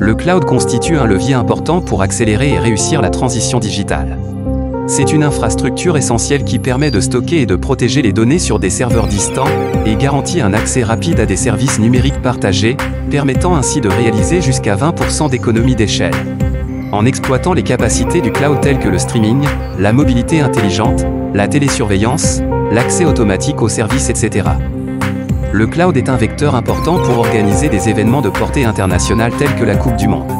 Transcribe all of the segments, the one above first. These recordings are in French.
Le cloud constitue un levier important pour accélérer et réussir la transition digitale. C'est une infrastructure essentielle qui permet de stocker et de protéger les données sur des serveurs distants et garantit un accès rapide à des services numériques partagés, permettant ainsi de réaliser jusqu'à 20% d'économie d'échelle. En exploitant les capacités du cloud telles que le streaming, la mobilité intelligente, la télésurveillance, l'accès automatique aux services, etc. Le cloud est un vecteur important pour organiser des événements de portée internationale tels que la Coupe du Monde.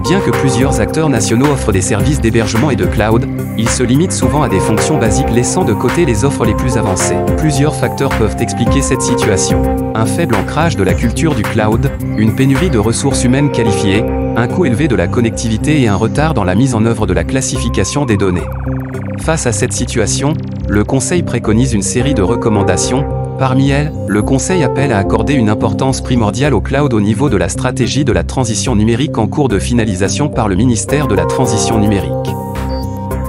Bien que plusieurs acteurs nationaux offrent des services d'hébergement et de cloud, ils se limitent souvent à des fonctions basiques laissant de côté les offres les plus avancées. Plusieurs facteurs peuvent expliquer cette situation. Un faible ancrage de la culture du cloud, une pénurie de ressources humaines qualifiées, un coût élevé de la connectivité et un retard dans la mise en œuvre de la classification des données. Face à cette situation, le Conseil préconise une série de recommandations. Parmi elles, le Conseil appelle à accorder une importance primordiale au cloud au niveau de la stratégie de la transition numérique en cours de finalisation par le ministère de la Transition numérique.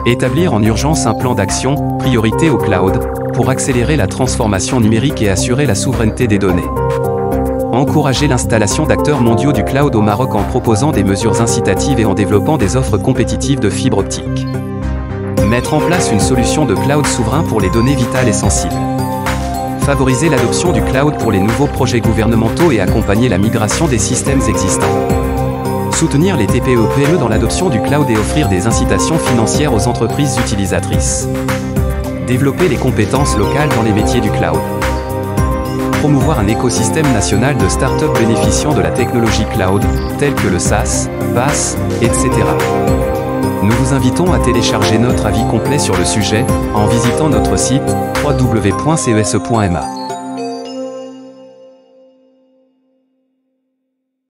Établir en urgence un plan d'action, priorité au cloud, pour accélérer la transformation numérique et assurer la souveraineté des données. Encourager l'installation d'acteurs mondiaux du cloud au Maroc en proposant des mesures incitatives et en développant des offres compétitives de fibre optique. Mettre en place une solution de cloud souverain pour les données vitales et sensibles. Favoriser l'adoption du cloud pour les nouveaux projets gouvernementaux et accompagner la migration des systèmes existants. Soutenir les TPE-PME dans l'adoption du cloud et offrir des incitations financières aux entreprises utilisatrices. Développer les compétences locales dans les métiers du cloud. Promouvoir un écosystème national de start-up bénéficiant de la technologie cloud, tels que le SaaS, PaaS, etc. Nous vous invitons à télécharger notre avis complet sur le sujet, en visitant notre site www.ces.ma.